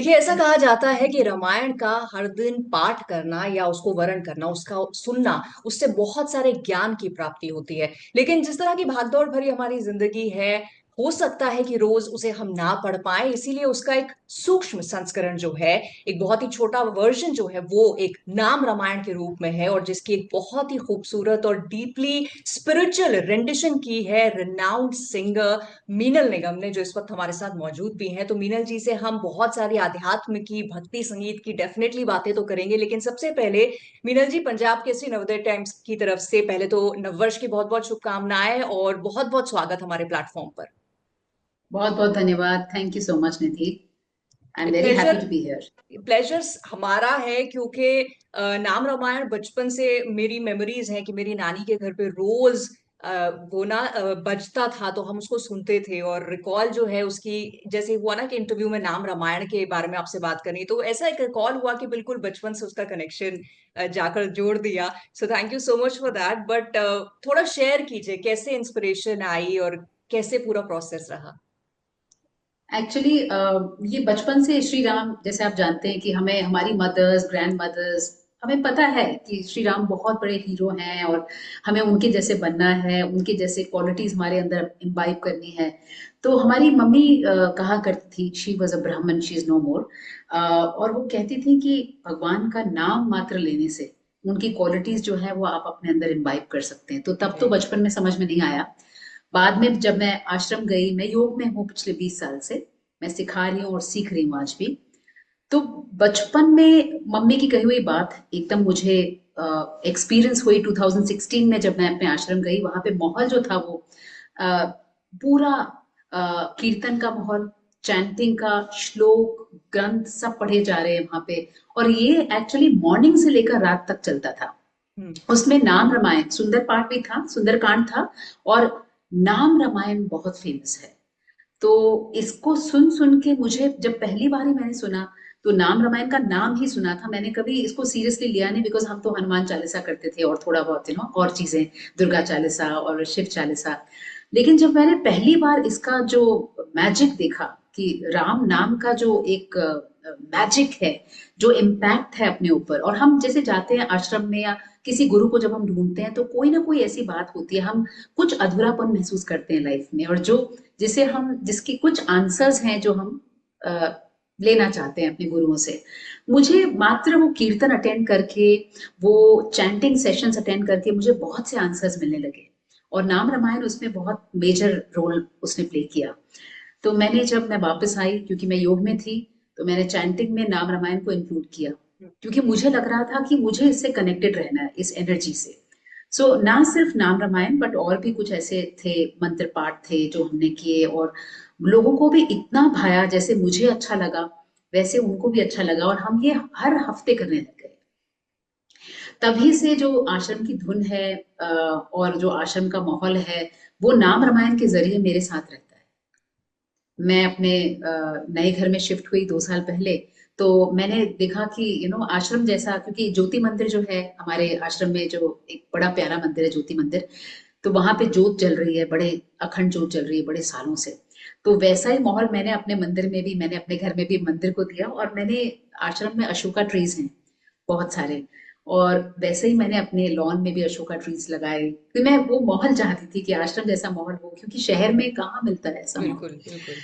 देखिए, ऐसा कहा जाता है कि रामायण का हर दिन पाठ करना या उसको वर्ण करना, उसका सुनना, उससे बहुत सारे ज्ञान की प्राप्ति होती है। लेकिन जिस तरह की भागदौड़ भरी हमारी जिंदगी है, हो सकता है कि रोज उसे हम ना पढ़ पाए, इसीलिए उसका एक सूक्ष्म संस्करण जो है, एक बहुत ही छोटा वर्जन जो है, वो एक नाम रामायण के रूप में है, और जिसकी एक बहुत ही खूबसूरत और डीपली स्पिरिचुअल रेंडिशन की है रिनाउंड सिंगर मीनल निगम ने, जो इस वक्त हमारे साथ मौजूद भी हैं। तो मीनल जी से हम बहुत सारी आध्यात्म की, भक्ति संगीत की डेफिनेटली बातें तो करेंगे, लेकिन सबसे पहले मीनल जी, पंजाब केसरी नवोदय टाइम्स की तरफ से पहले तो नववर्ष की बहुत बहुत शुभकामनाएं और बहुत बहुत स्वागत हमारे प्लेटफॉर्म पर। बहुत बहुत धन्यवाद। Thank you so much Nidhi. I am very pleasure, happy to be here. Pleasures हमारा है, क्योंकि नाम रामायण बचपन से मेरी मेमोरीज हैं कि मेरी नानी के घर पे रोज वो ना बजता था, तो हम उसको सुनते थे। और रिकॉल जो है उसकी, जैसे हुआ ना कि इंटरव्यू में नाम रामायण के बारे में आपसे बात करनी, तो ऐसा एक रिकॉल हुआ कि बिल्कुल बचपन से उसका कनेक्शन जाकर जोड़ दिया। सो thank you so much for that. But थोड़ा शेयर कीजिए कैसे इंस्पिरेशन आई और कैसे पूरा प्रोसेस रहा। एक्चुअली ये बचपन से श्री राम, जैसे आप जानते हैं कि हमें हमारी मदर्स, ग्रैंड मदर्स, हमें पता है कि श्री राम बहुत बड़े हीरो हैं और हमें उनके जैसे बनना है, उनके जैसे क्वालिटीज हमारे अंदर इम्बाइब करनी है। तो हमारी मम्मी कहा करती थी, शी वॉज अ ब्राह्मण, शी इज नो मोर। और वो कहती थी कि भगवान का नाम मात्र लेने से उनकी क्वालिटीज जो है वो आप अपने अंदर इम्बाइब कर सकते हैं। तो तब तो जी। बचपन में समझ में नहीं आया। बाद में जब मैं आश्रम गई, मैं योग में हूँ पिछले 20 साल से, मैं सिखा रही हूँ और सीख रही हूँ आज भी। तो बचपन में मम्मी की कही हुई बात एकदम मुझे एक्सपीरियंस हुई 2016 में, जब मैं अपने आश्रम गई। वहां पे माहौल जो था वो अ, पूरा कीर्तन का माहौल, चैंटिंग का, श्लोक ग्रंथ सब पढ़े जा रहे हैं वहां पे। और ये एक्चुअली मॉर्निंग से लेकर रात तक चलता था। हम्म। उसमें नाम रामायण, सुंदर पाठ भी था, सुंदरकांड था, और नाम रामायण बहुत फेमस है। तो इसको सुन सुन के मुझे, जब पहली बार ही मैंने सुना, तो नाम रामायण का नाम ही सुना था, मैंने कभी इसको सीरियसली लिया नहीं, बिकॉज हम तो हनुमान चालीसा करते थे और थोड़ा बहुत और चीजें, दुर्गा चालीसा और शिव चालीसा। लेकिन जब मैंने पहली बार इसका जो मैजिक देखा, कि राम नाम का जो एक मैजिक है, जो इम्पैक्ट है अपने ऊपर। और हम जैसे जाते हैं आश्रम में या किसी गुरु को जब हम ढूंढते हैं, तो कोई ना कोई ऐसी बात होती है, हम कुछ अधूरापन महसूस करते हैं लाइफ में, और जो जिसे हम, जिसकी कुछ आंसर्स हैं जो हम अ, लेना चाहते हैं अपने गुरुओं से। मुझे मात्र वो कीर्तन अटेंड करके, वो चैंटिंग सेशंस अटेंड करके मुझे बहुत से आंसर्स मिलने लगे। और नाम रामायण उसमें बहुत मेजर रोल उसने प्ले किया। तो मैंने, जब मैं वापस आई, क्योंकि मैं योग में थी, तो मैंने चैंटिंग में नाम रामायण को इंक्लूड किया, क्योंकि मुझे लग रहा था कि मुझे इससे कनेक्टेड रहना है, इस एनर्जी से। सो ना सिर्फ नाम रामायण, बट और भी कुछ ऐसे थे, मंत्र पाठ थे जो हमने किए, और लोगों को भी इतना भाया, जैसे मुझे अच्छा लगा वैसे उनको भी अच्छा लगा, और हम ये हर हफ्ते करने लग गए। तभी से जो आश्रम की धुन है और जो आश्रम का माहौल है, वो नाम रामायण के जरिए मेरे साथ रहता है। मैं अपने नए घर में शिफ्ट हुई 2 साल पहले। तो मैंने देखा कि आश्रम जैसा, क्योंकि ज्योति मंदिर जो है हमारे आश्रम में, जो एक बड़ा प्यारा मंदिर है ज्योति मंदिर, तो वहां पे जोत जल रही है, बड़े अखंड जोत जल रही है बड़े सालों से। तो वैसा ही माहौल मैंने अपने मंदिर में भी, मैंने अपने घर में भी मंदिर को दिया। और मैंने, आश्रम में अशोका ट्रीज हैं बहुत सारे, और वैसे ही मैंने अपने लॉन में भी अशोका ट्रीज लगाए। तो मैं वो माहौल चाहती थी कि आश्रम जैसा माहौल हो, क्योंकि शहर में कहाँ मिलता है ऐसा माहौल। बिल्कुल बिल्कुल।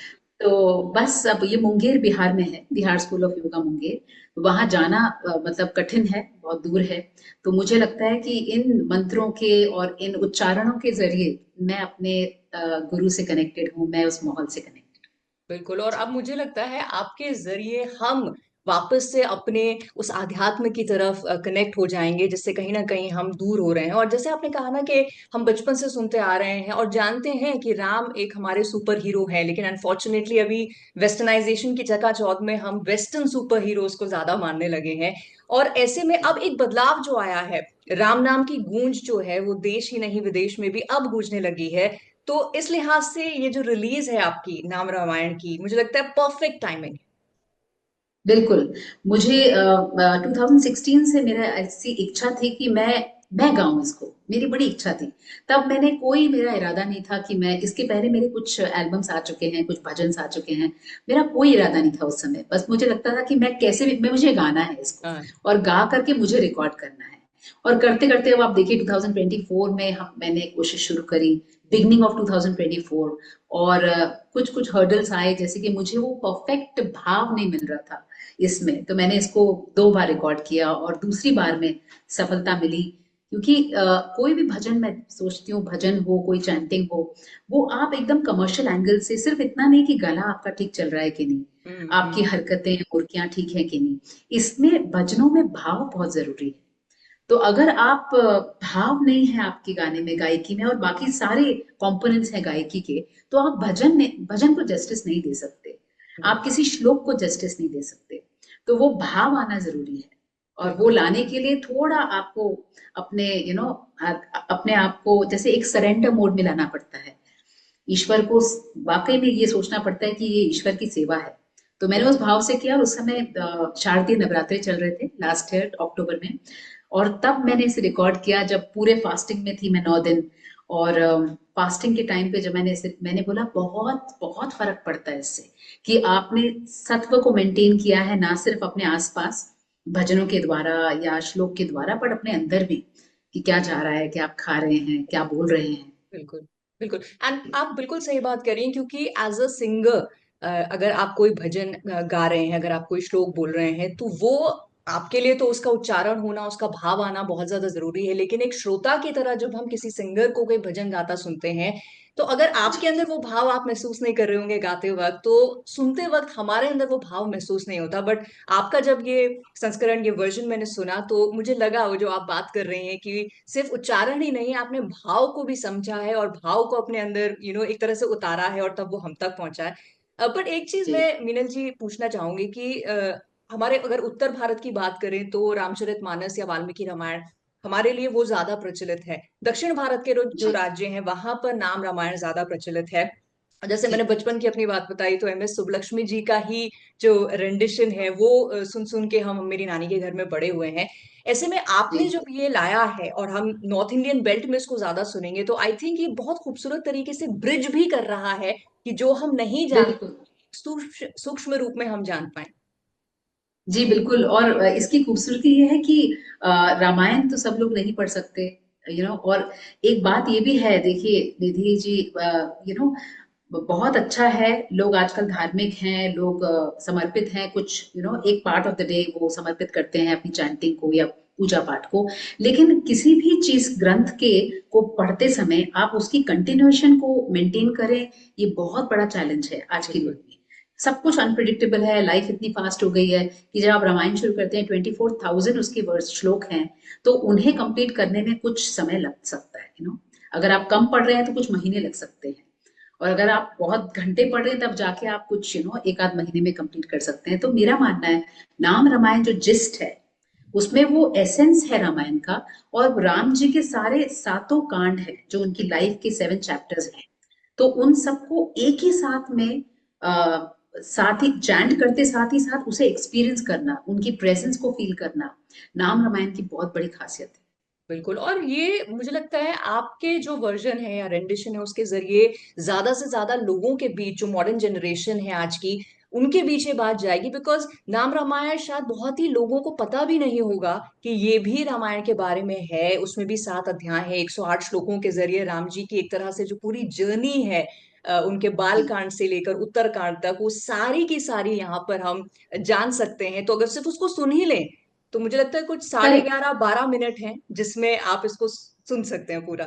तो बस, अब ये मुंगेर बिहार में है, बिहार स्कूल ऑफ योगा मुंगेर। तो वहां जाना मतलब कठिन है, बहुत दूर है। तो मुझे लगता है कि इन मंत्रों के और इन उच्चारणों के जरिए मैं अपने गुरु से कनेक्टेड हूँ, मैं उस माहौल से कनेक्टेड बिल्कुल, और अब मुझे लगता है आपके जरिए हम वापस से अपने उस आध्यात्म की तरफ कनेक्ट हो जाएंगे, जिससे कहीं ना कहीं हम दूर हो रहे हैं। और जैसे आपने कहा ना कि हम बचपन से सुनते आ रहे हैं और जानते हैं कि राम एक हमारे सुपर हीरो है, लेकिन अनफॉर्चुनेटली अभी वेस्टर्नाइजेशन की चकाचौंध में हम वेस्टर्न सुपर हीरोज को ज्यादा मानने लगे हैं। और ऐसे में अब एक बदलाव जो आया है, राम नाम की गूंज जो है वो देश ही नहीं विदेश में भी अब गूंजने लगी है। तो इस लिहाज से ये जो रिलीज है आपकी नाम रामायण की, मुझे लगता है परफेक्ट टाइमिंग। बिल्कुल। मुझे 2016 से मेरा ऐसी इच्छा थी कि मैं गाऊं इसको, मेरी बड़ी इच्छा थी। तब मैंने कोई मेरा इरादा नहीं था कि मैं इसके पहले मेरे कुछ एल्बम्स आ चुके हैं, कुछ भजन आ चुके हैं। मेरा कोई इरादा नहीं था उस समय, बस मुझे लगता था कि मैं कैसे भी मैं मुझे गाना है इसको हाँ। और गा करके मुझे रिकॉर्ड करना है। और करते करते अब आप देखिए 2024 में हम मैंने कोशिश शुरू करी, बिगनिंग ऑफ 2024। और कुछ कुछ हर्डल्स आए, जैसे कि मुझे वो परफेक्ट भाव नहीं मिल रहा था इसमें, तो मैंने इसको 2 बार रिकॉर्ड किया और दूसरी बार में सफलता मिली। क्योंकि कोई भी भजन, मैं सोचती हूँ भजन हो, कोई चैंटिंग हो, वो आप एकदम कमर्शियल एंगल से, सिर्फ इतना नहीं कि गला आपका ठीक चल रहा है कि नहीं, आपकी हम्म। हरकतें मुर्कियां ठीक है कि नहीं, इसमें भजनों में भाव बहुत जरूरी है। तो अगर आप भाव नहीं है आपके गाने में, गायकी में, और बाकी सारे कंपोनेंट्स हैं गायकी के, तो आप भजन को जस्टिस नहीं दे सकते, आप किसी श्लोक को जस्टिस नहीं दे सकते। तो वो भाव आना जरूरी है, और वो बिल्कुल। लाने के लिए थोड़ा आपको अपने अपने आप को जैसे एक सरेंडर मोड में लाना पड़ता है। ईश्वर को वाकई में ये सोचना पड़ता है कि ये ईश्वर की सेवा है। तो मैंने उस भाव से किया, और उस समय शारदीय नवरात्रे चल रहे थे लास्ट ईयर अक्टूबर में, और तब मैंने इसे रिकॉर्ड किया जब पूरे फास्टिंग में थी मैं 9 दिन। और फास्टिंग के टाइम पे जब मैंने बोला बहुत बहुत फर्क पड़ता है इससे, कि आपने सत्व को मेंटेन किया है, ना सिर्फ अपने आसपास भजनों के द्वारा या श्लोक के द्वारा, पर अपने अंदर भी, कि क्या जा रहा है, क्या आप खा रहे हैं, क्या बोल रहे हैं। बिल्कुल। बिल्कुल। एंड आप बिल्कुल सही बात कर रही हैं, क्योंकि एज अ सिंगर अगर आप कोई भजन गा रहे हैं, अगर आप कोई श्लोक बोल रहे हैं, तो वो आपके लिए तो उसका उच्चारण होना, उसका भाव आना बहुत ज्यादा जरूरी है। लेकिन एक श्रोता की तरह जब हम किसी सिंगर को कोई भजन गाता सुनते हैं, तो अगर जी आपके अंदर वो भाव आप महसूस नहीं कर रहे होंगे गाते वक्त, तो सुनते वक्त हमारे अंदर वो भाव महसूस नहीं होता। बट आपका जब ये संस्करण, ये वर्जन मैंने सुना, तो मुझे लगा वो जो आप बात कर रही हैं कि सिर्फ उच्चारण ही नहीं, आपने भाव को भी समझा है और भाव को अपने अंदर एक तरह से उतारा है, और तब वो हम तक पहुंचा है। बट एक चीज जी मैं मीनल जी पूछना चाहूंगी कि हमारे अगर उत्तर भारत की बात करें तो रामचरितमानस या वाल्मीकि रामायण हमारे लिए वो ज्यादा प्रचलित है। दक्षिण भारत के जो जी राज्य हैं वहां पर नाम रामायण ज्यादा प्रचलित है। जैसे जी मैंने बचपन की अपनी बात बताई, तो एम एस सुब्बलक्ष्मी जी का ही जो रेंडिशन है वो सुन सुन के हम मेरी नानी के घर में बड़े हुए हैं। ऐसे में जी आपने जब ये लाया है और हम नॉर्थ इंडियन बेल्ट में इसको ज्यादा सुनेंगे, तो आई थिंक ये बहुत खूबसूरत तरीके से ब्रिज भी कर रहा है कि जो हम नहीं जान, बिल्कुल। सूक्ष्म सूक्ष्म रूप में हम जान पाए। जी बिल्कुल। और इसकी खूबसूरती ये है कि रामायण तो सब लोग नहीं पढ़ सकते, और एक बात ये भी है, देखिए निधि जी, बहुत अच्छा है, लोग आजकल धार्मिक हैं, लोग समर्पित हैं, कुछ एक पार्ट ऑफ द डे वो समर्पित करते हैं अपनी चैंटिंग को या पूजा पाठ को। लेकिन किसी भी चीज, ग्रंथ के को पढ़ते समय आप उसकी कंटिन्यूएशन को मेंटेन करें, ये बहुत बड़ा चैलेंज है आज के युग बिल्कुल। में। सब कुछ अनप्रिडिक्टेबल है, लाइफ इतनी फास्ट हो गई है कि जब आप रामायण शुरू करते हैं, 24,000 उसके वर्ष श्लोक हैं, तो उन्हें कंप्लीट करने में कुछ समय लग सकता है। अगर आप कम पढ़ रहे हैं तो कुछ महीने लग सकते हैं, और अगर आप बहुत घंटे पढ़ रहे हैं तब जाके आप कुछ एक आध महीने में कंप्लीट कर सकते हैं। तो मेरा मानना है, नाम रामायण जो जिस्ट है, उसमें वो एसेंस है रामायण का। और राम जी के सारे सातों कांड हैं, जो उनकी लाइफ के 7 चैप्टर्स हैं, तो उन सबको एक ही साथ में आ, साथ ही चैंट करते, साथ ही साथ उसे एक्सपीरियंस करना, उनकी प्रेजेंस को फील करना, नाम रामायण की बहुत बड़ी खासियत है। बिल्कुल। और ये मुझे लगता है आपके जो वर्जन है या रेंडिशन है, उसके जरिए ज्यादा से ज्यादा लोगों के बीच, जो मॉडर्न जनरेशन है आज की, उनके बीच ये बात जाएगी। बिकॉज नाम रामायण शायद बहुत ही लोगों को पता भी नहीं होगा कि ये भी रामायण के बारे में है। उसमें भी 7 अध्याय है, 108 श्लोकों के जरिए राम जी की एक तरह से जो पूरी जर्नी है, उनके बाल जी कांड से लेकर उत्तरकांड तक, वो सारी की सारी यहाँ पर हम जान सकते हैं। तो अगर सिर्फ उसको सुन ही लें, तो मुझे लगता है कुछ साढ़े करेक्ट। ग्यारह 12 मिनट हैं जिसमें आप इसको सुन सकते हैं पूरा।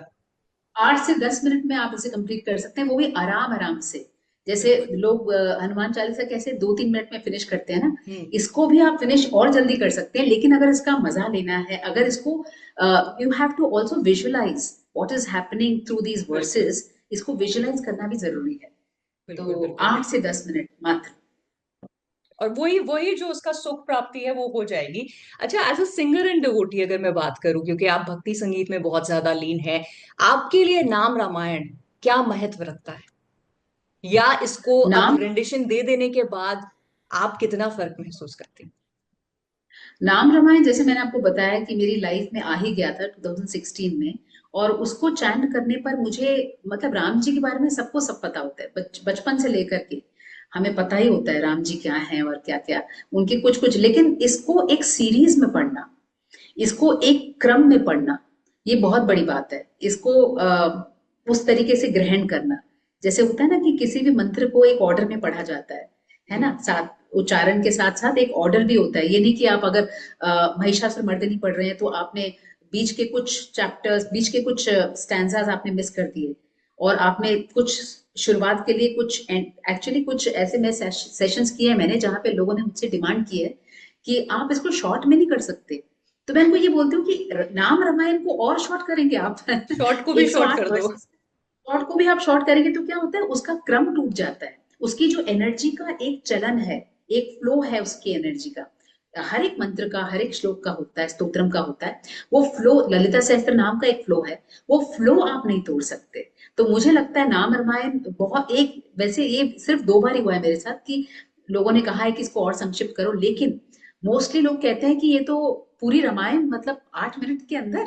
8 से 10 मिनट में आप इसे कंप्लीट कर सकते हैं, वो भी आराम आराम से। जैसे बिल्कुल। लोग हनुमान चालीसा कैसे 2-3 मिनट में फिनिश करते हैं ना, हम्म। इसको भी आप फिनिश और जल्दी कर सकते हैं। लेकिन अगर इसका मजा लेना है, अगर इसको, you have to also visualise what is happening through these बिल्कुल। वर्सेस, इसको विजुअलाइज करना भी जरूरी है। बिल्कुल। तो बिल्कुल। 8 से 10 मिनट मात्र। और वही वही जो उसका सुख प्राप्ति है वो हो जाएगी। अच्छा, as a singer and devotee अगर मैं बात करूं, क्योंकि आप भक्ति संगीत में बहुत ज्यादा लीन है, आपके लिए नाम रामायण क्या महत्व रखता है? या इसको अब नाम रेंडिशन दे देने के बाद आप कितना फर्क महसूस करते हैं? नाम रामायण, जैसे मैंने आपको बताया कि मेरी लाइफ में आ ही गया था 2016 में, और उसको चैंट करने पर मुझे, मतलब राम जी के बारे में सबको सब पता होता है, बचपन से लेकर के हमें पता ही होता है राम जी क्या है और क्या क्या उनके कुछ कुछ, लेकिन इसको एक सीरीज में पढ़ना, इसको एक क्रम में पढ़ना, ये बहुत बड़ी बात है। इसको उस तरीके से ग्रहण करना, जैसे होता है ना कि किसी भी मंत्र को एक ऑर्डर में पढ़ा जाता है जी। ना, साथ उच्चारण के साथ साथ एक ऑर्डर भी होता है। ये नहीं कि आप अगर महिषासुर मर्दिनी पढ़ रहे हैं तो आपने बीच के कुछ चैप्टर्स, बीच के कुछ स्टैंजास आपने मिस कर दिए, और आपने कुछ शुरुआत के लिए कुछ, एक्चुअली कुछ ऐसे में सेशंस किए हैं मैंने जहाँ पे लोगों ने मुझसे डिमांड की है कि आप इसको शॉर्ट में नहीं कर सकते, तो मैं उनको ये बोलती हूँ कि नाम रामायण को और शॉर्ट करेंगे आप शॉर्ट को भी शॉर्ट 108 कर दो। वर्सेस, शॉर्ट को भी आप शॉर्ट करेंगे तो क्या होता है, उसका क्रम टूट जाता है, उसकी जो एनर्जी का एक चलन है, एक फ्लो है उसकी एनर्जी का, हर एक मंत्र का, हर एक श्लोक का होता है, स्तोत्रम का होता है, वो फ्लो, ललिता सहस्त्र नाम का एक फ्लो है, वो फ्लो आप नहीं तोड़ सकते। तो मुझे लगता है नाम रामायण बहुत एक, वैसे ये सिर्फ 2 बार ही हुआ है मेरे साथ कि लोगों ने कहा है कि इसको और संक्षिप्त करो, लेकिन मोस्टली लोग कहते हैं कि ये तो पूरी रामायण मतलब 8 मिनट के अंदर।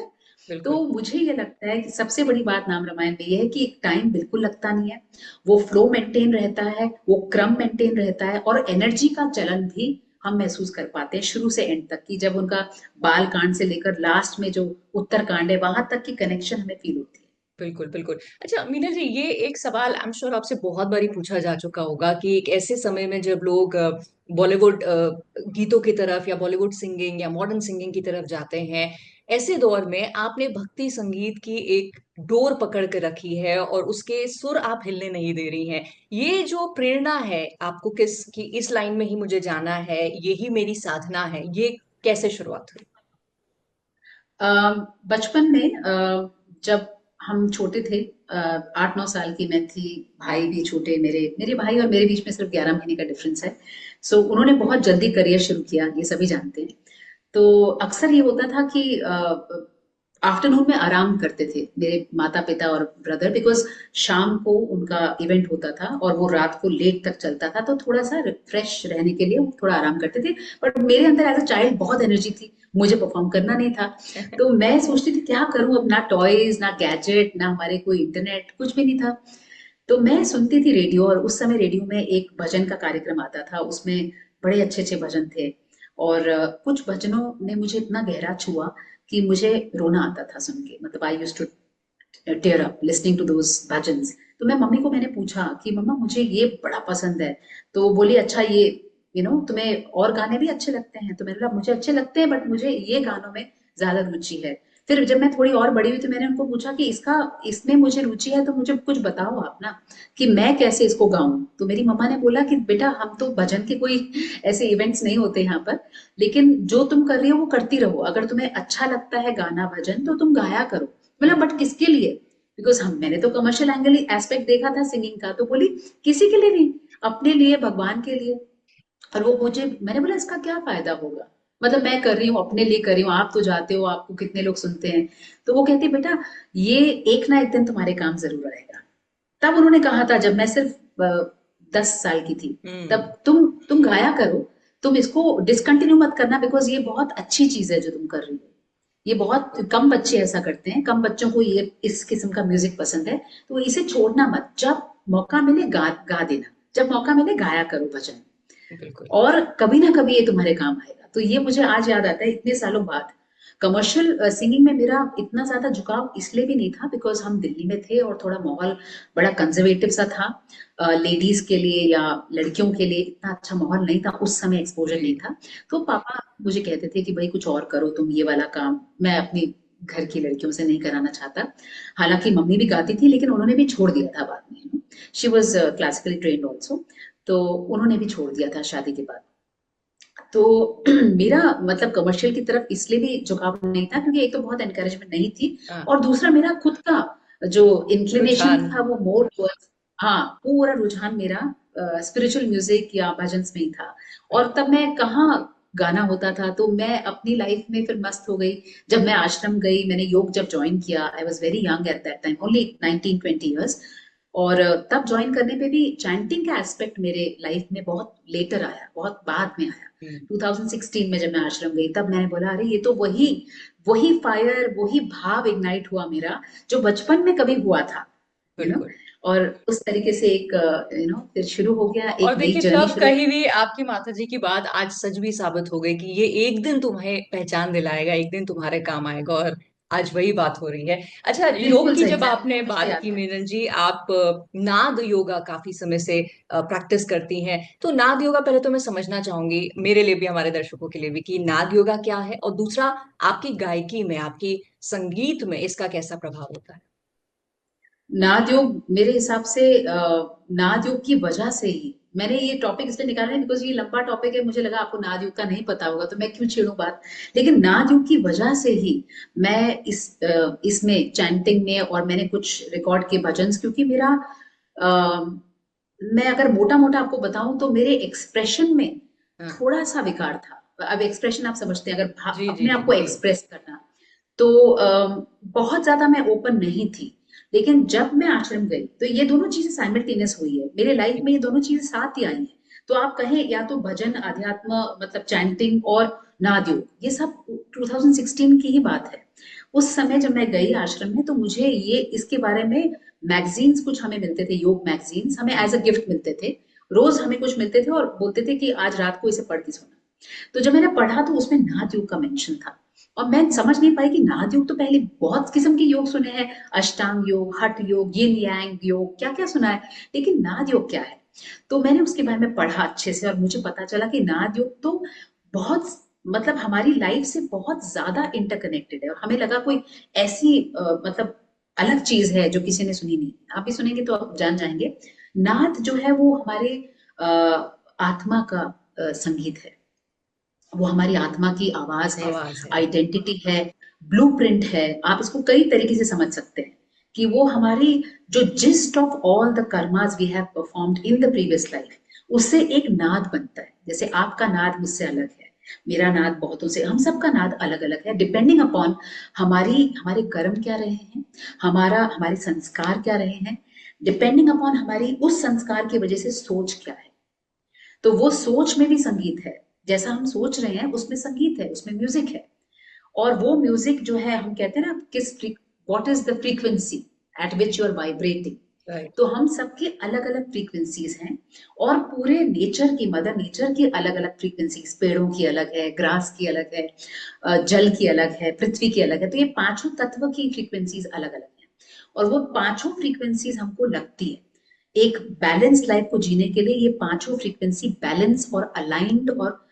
तो बिल्कुल। मुझे ये लगता है कि सबसे बड़ी बात नाम रामायण में ये है कि टाइम बिल्कुल लगता नहीं है, वो फ्लो मेंटेन रहता है, वो क्रम मेंटेन रहता है, और एनर्जी का चलन भी हम महसूस कर पाते हैं शुरू से एंड तक की, जब उनका बाल कांड से लेकर लास्ट में जो उत्तर कांड है वहां तक की कनेक्शन हमें फील होती है। बिल्कुल, बिल्कुल। अच्छा मीनल जी, ये एक सवाल आई एम श्योर आपसे बहुत बारी पूछा जा चुका होगा कि एक ऐसे समय में जब लोग बॉलीवुड गीतों की तरफ या बॉलीवुड सिंगिंग या मॉडर्न सिंगिंग की तरफ जाते हैं, ऐसे दौर में आपने भक्ति संगीत की एक डोर पकड़ के रखी है और उसके सुर आप हिलने नहीं दे रही हैं। ये जो प्रेरणा है आपको किस की इस लाइन में ही मुझे जाना है, यही मेरी साधना है, ये कैसे शुरुआत हुई? बचपन में जब हम छोटे थे, 8-9 साल की मैं थी, भाई भी छोटे, मेरे मेरे भाई और मेरे बीच में सिर्फ 11 महीने का डिफरेंस है। सो उन्होंने बहुत जल्दी करियर शुरू किया, ये सभी जानते हैं। तो अक्सर ये होता था कि आफ्टरनून में आराम करते थे मेरे माता पिता और ब्रदर, बिकॉज शाम को उनका इवेंट होता था और वो रात को लेट तक चलता था, तो थोड़ा सा रिफ्रेश रहने के लिए वो थोड़ा आराम करते थे। बट मेरे अंदर एज अ चाइल्ड बहुत एनर्जी थी, मुझे परफॉर्म करना नहीं था। तो मैं सोचती थी क्या करूं, अब ना टॉयज ना गैजेट ना हमारे कोई इंटरनेट, कुछ भी नहीं था। तो मैं सुनती थी रेडियो, और उस समय रेडियो में एक भजन का कार्यक्रम आता था, उसमें बड़े अच्छे अच्छे भजन थे, और कुछ भजनों ने मुझे इतना गहरा छुआ कि मुझे रोना आता था सुन के, मतलब I used to tear up listening to those bhajans. तो मैं मम्मी को मैंने पूछा कि मम्मा मुझे ये बड़ा पसंद है, तो वो बोली अच्छा ये तुम्हें और गाने भी अच्छे लगते हैं, तो मैंने बोला मुझे अच्छे लगते हैं बट मुझे ये गानों में ज्यादा रुचि है। फिर जब मैं थोड़ी और बड़ी हुई तो मैंने उनको पूछा कि इसका इसमें मुझे रुचि है तो मुझे कुछ बताओ आप ना, कि मैं कैसे इसको गाऊं। तो मेरी मम्मा ने बोला कि बेटा हम तो भजन के कोई ऐसे इवेंट्स नहीं होते यहाँ पर, लेकिन जो तुम कर रही हो वो करती रहो, अगर तुम्हें अच्छा लगता है गाना भजन तो तुम गाया करो। बोला बट किसके लिए, बिकॉज हम मैंने तो कमर्शियल एंगल एस्पेक्ट देखा था सिंगिंग का, तो बोली किसी के लिए नहीं, अपने लिए, भगवान के लिए। और वो मुझे, मैंने बोला इसका क्या फायदा होगा, मतलब मैं कर रही हूँ अपने लिए कर रही हूँ, आप तो जाते हो आपको कितने लोग सुनते हैं। तो वो कहती बेटा ये एक ना एक दिन तुम्हारे काम जरूर आएगा। तब उन्होंने कहा था जब मैं सिर्फ 10 साल की थी, तब हम्म। तुम गाया करो, तुम इसको डिसकंटिन्यू मत करना, बिकॉज ये बहुत अच्छी चीज है जो तुम कर रही हो। ये बहुत कम बच्चे ऐसा करते हैं, कम बच्चों को ये इस किस्म का म्यूजिक पसंद है, तो इसे छोड़ना मत, जब मौका मिले गा गा देना, जब मौका मिले गाया करो भजन, बिल्कुल। और कभी ना कभी ये तुम्हारे काम आएगा। तो ये मुझे आज याद आता है इतने सालों बाद। कमर्शियल सिंगिंग में मेरा इतना ज्यादा झुकाव इसलिए भी नहीं था बिकॉज हम दिल्ली में थे और थोड़ा माहौल बड़ा कंजर्वेटिव सा था, लेडीज के लिए या लड़कियों के लिए इतना अच्छा माहौल नहीं था उस समय, एक्सपोजर जी। नहीं था। तो पापा मुझे कहते थे कि भाई कुछ और करो तुम, ये वाला काम मैं अपनी घर की लड़कियों से नहीं कराना चाहता। हालांकि मम्मी भी गाती थी लेकिन उन्होंने भी छोड़ दिया था बाद में, she was classically trained also, तो उन्होंने भी छोड़ दिया था शादी के बाद। तो मेरा मतलब कमर्शियल की तरफ इसलिए भी झुकाव नहीं था क्योंकि एक तो बहुत एनकरेजमेंट नहीं थी, हाँ। और दूसरा मेरा खुद का जो इंक्लिनेशन रुझान। था वो मोर टुवर्ड्स, हाँ पूरा रुझान मेरा स्पिरिचुअल म्यूजिक या भजन्स में ही था। और तब मैं कहाँ गाना होता था, तो मैं अपनी लाइफ में फिर मस्त हो गई। जब मैं आश्रम गई, मैंने योग जब ज्वाइन किया, I was very young at that time, only 19-20 years. और तब ज्वाइन करने पे भी चैंटिंग का एस्पेक्ट मेरे लाइफ में बहुत लेटर आया, बहुत बाद में आया। हम्म। 2016 में जब मैं आश्रम गई तब मैंने बोला अरे ये तो वही वही फायर, वही भाव इग्नाइट हुआ मेरा जो बचपन में कभी हुआ था, यू नो। बिल्कुल। और उस तरीके से एक फिर शुरू हो गया, और एक नई देखिए जर्नी तब शुरू। कहीं भी आपकी माता जी की बात आज सच भी साबित हो गई कि ये एक दिन तुम्हें पहचान दिलाएगा, एक दिन तुम्हारे काम आएगा, और आज वही बात हो रही है। अच्छा, योग बिल्कुल की सही, जब आपने मुझे बात याद की है। मीनल जी, आप नाद योगा काफी समय से प्रैक्टिस करती हैं, तो नाद योगा पहले तो मैं समझना चाहूंगी मेरे लिए भी, हमारे दर्शकों के लिए भी, कि नाद योगा क्या है, और दूसरा आपकी गायकी में, आपकी संगीत में इसका कैसा प्रभाव होता है। नाद योग मेरे हिसाब से नाद योग की वजह से ही मैंने ये टॉपिक इसलिए निकाला है बिकॉज ये लंबा टॉपिक है, मुझे लगा आपको नाद योग का नहीं पता होगा तो मैं क्यों छेड़ूं बात। लेकिन नाद योग की वजह से ही मैं इसमें चैंटिंग में, और मैंने कुछ रिकॉर्ड किए भजन, क्योंकि मेरा अ, मैं अगर मोटा मोटा आपको बताऊं तो मेरे एक्सप्रेशन में हाँ। थोड़ा सा विकार था। अब एक्सप्रेशन आप समझते हैं, अगर जी जी अपने जी आप को बिल्कुल। एक्सप्रेस करना, तो बहुत ज्यादा मैं ओपन नहीं थी। लेकिन जब मैं आश्रम गई तो ये दोनों चीजें साइमल्टेनियस हुई है मेरे लाइफ में, ये दोनों चीजें साथ ही आई हैं। तो आप कहें या तो भजन, अध्यात्म, मतलब चैंटिंग और नाद योग, ये सब 2016 की ही बात है। उस समय जब मैं गई आश्रम में तो मुझे ये इसके बारे में मैगजीन्स कुछ हमें मिलते थे, योग मैगजीन्स हमें एज अ गिफ्ट मिलते थे। रोज हमें कुछ मिलते थे और बोलते थे कि आज रात को इसे पढ़ के सोना। तो जब मैंने पढ़ा तो उसमें नाद योग का मेंशन था। और मैं समझ नहीं पाई कि नाद योग तो पहले बहुत किस्म के योग सुने हैं, अष्टांग योग, हठ योग, यिन यांग योग, क्या क्या सुना है, लेकिन नाद योग क्या है। तो मैंने उसके बारे में पढ़ा अच्छे से और मुझे पता चला कि नाद योग तो बहुत, मतलब हमारी लाइफ से बहुत ज्यादा इंटरकनेक्टेड है। और हमें लगा कोई ऐसी मतलब अलग चीज है जो किसी ने सुनी नहीं। आप भी सुनेंगे तो आप जान जाएंगे। नाद जो है वो हमारे अ, आत्मा का संगीत है। वो हमारी आत्मा की आवाज है, आवाज है। आइडेंटिटी है, ब्लूप्रिंट है। आप इसको कई तरीके से समझ सकते हैं कि वो हमारी जो gist of all the karmas we have performed in the previous life, उससे एक नाद बनता है। जैसे आपका नाद मुझसे अलग है, मेरा नाद बहुतों से, हम सबका नाद अलग अलग है, डिपेंडिंग अपॉन हमारी हमारे कर्म क्या रहे हैं, हमारे संस्कार क्या रहे हैं, डिपेंडिंग अपॉन हमारी उस संस्कार की वजह से सोच क्या है। तो वो सोच में भी संगीत है। जैसा हम सोच रहे हैं उसमें संगीत है, उसमें म्यूजिक है। और वो म्यूजिक जो है, हम कहते हैं ना, what is the frequency at which you are vibrating. Right. तो हम सबके अलग अलग फ्रीक्वेंसीज हैं। और पूरे नेचर की, मदर नेचर की अलग अलग फ्रीक्वेंसीज, पेड़ों की अलग है, ग्रास की अलग है, जल की अलग है, पृथ्वी की अलग है। तो ये पांचों तत्व की फ्रीक्वेंसीज अलग अलग है। और वो पांचों फ्रीक्वेंसीज हमको लगती है एक बैलेंस लाइफ को जीने के लिए। ये पांचों फ्रीक्वेंसी बैलेंस और अलाइंड और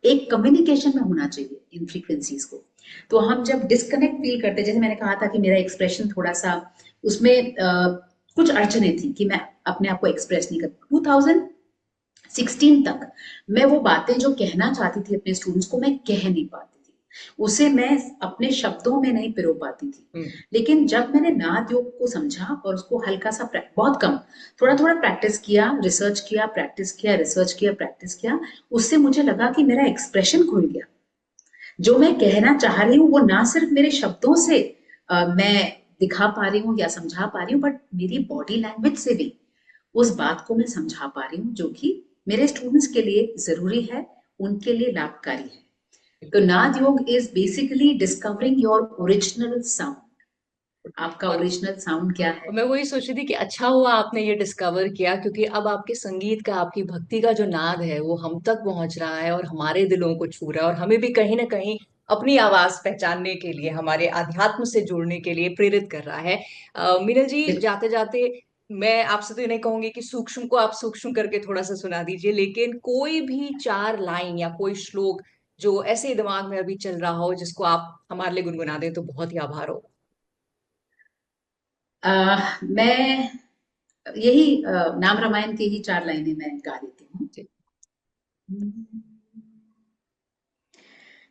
एक कम्युनिकेशन में होना चाहिए इन फ्रीक्वेंसीज को। तो हम जब डिस्कनेक्ट फील करते हैं, जैसे मैंने कहा था कि मेरा एक्सप्रेशन थोड़ा सा उसमें कुछ अड़चने थी कि मैं अपने आप को एक्सप्रेस नहीं कर, 2016 तक मैं वो बातें जो कहना चाहती थी अपने स्टूडेंट्स को, मैं कह नहीं पाती थी। उसे मैं अपने शब्दों में नहीं पिरो पाती थी। हम्म। लेकिन जब मैंने नाद योग को समझा और उसको हल्का सा बहुत कम, थोड़ा थोड़ा प्रैक्टिस किया, रिसर्च किया, प्रैक्टिस किया, रिसर्च किया, प्रैक्टिस किया, उससे मुझे लगा कि मेरा एक्सप्रेशन खुल गया। जो मैं कहना चाह रही हूँ वो ना सिर्फ मेरे शब्दों से मैं दिखा पा रही हूँ या समझा पा रही हूँ, बट मेरी बॉडी लैंग्वेज से भी उस बात को मैं समझा पा रही हूँ, जो कि मेरे स्टूडेंट्स के लिए जरूरी है, उनके लिए लाभकारी है। तो बिल्कुल। नाद योग is basically discovering your original sound. आपका और ओरिजिनल साउंड क्या है। मैं वही सोच रही थी कि अच्छा हुआ आपने ये डिस्कवर किया, क्योंकि अब आपके संगीत का, आपकी भक्ति का जो नाद है वो हम तक पहुंच रहा है और हमारे दिलों को छू रहा है, और हमें भी कहीं ना कहीं अपनी आवाज पहचानने के लिए, हमारे अध्यात्म से जुड़ने के लिए प्रेरित कर रहा है। मीनल जी, बिल्कुल। जाते जाते मैं आपसे तो ये नहीं कहूंगी कि सूक्ष्म को आप सूक्ष्म करके थोड़ा सा सुना दीजिए, लेकिन कोई भी चार लाइन या कोई श्लोक जो ऐसे दिमाग में अभी चल रहा हो जिसको आप हमारे लिए गुनगुना दें तो बहुत ही आभार हो। मैं यही नाम रामायण की ही चार लाइनें मैं गा देती हूँ। जी।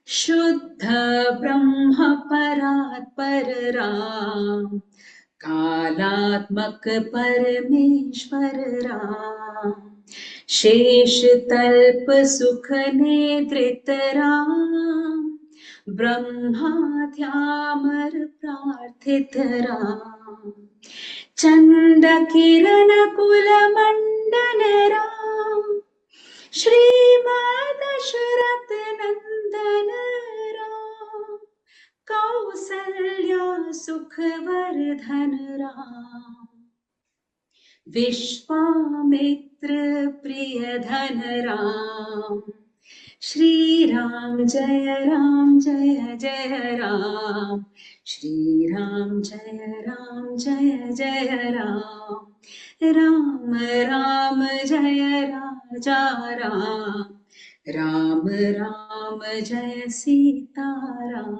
शुद्ध ब्रह्म परात् पर राम, कालात्मक परमेश्वर राम, शेष तल्प सुख निद्रित राम, ब्रह्माद्यामर प्रार्थित राम। चंड किरण कुल मंडन राम, श्रीमान दशरथ नंदन राम, कौसल्या सुखवर्धन राम, विश्वामित्र प्रियधन राम। श्री राम जय जय राम, श्री राम जय जय राम, राम राम जय राजा राम, राम राम जय सीता राम।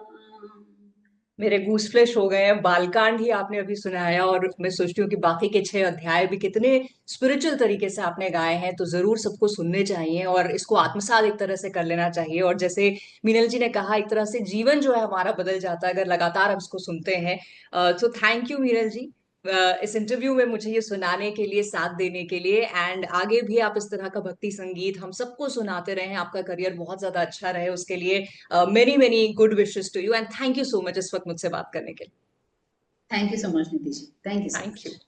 मेरे गूस फ्लैश हो गए हैं। बालकांड ही आपने अभी सुनाया और मैं सोचती हूँ कि बाकी के 6 अध्याय भी कितने स्पिरिचुअल तरीके से आपने गाए हैं, तो जरूर सबको सुनने चाहिए और इसको आत्मसात एक तरह से कर लेना चाहिए। और जैसे मीनल जी ने कहा, एक तरह से जीवन जो है हमारा बदल जाता है अगर लगातार हम इसको सुनते हैं। तो थैंक यू मीनल जी, इस इंटरव्यू में मुझे ये सुनाने के लिए, साथ देने के लिए। एंड आगे भी आप इस तरह का भक्ति संगीत हम सबको सुनाते रहें, आपका करियर बहुत ज्यादा अच्छा रहे, उसके लिए many many good wishes to you and thank you so much इस वक्त मुझसे बात करने के लिए। Thank you so much Nidhi ji, thank you so thank you. Much.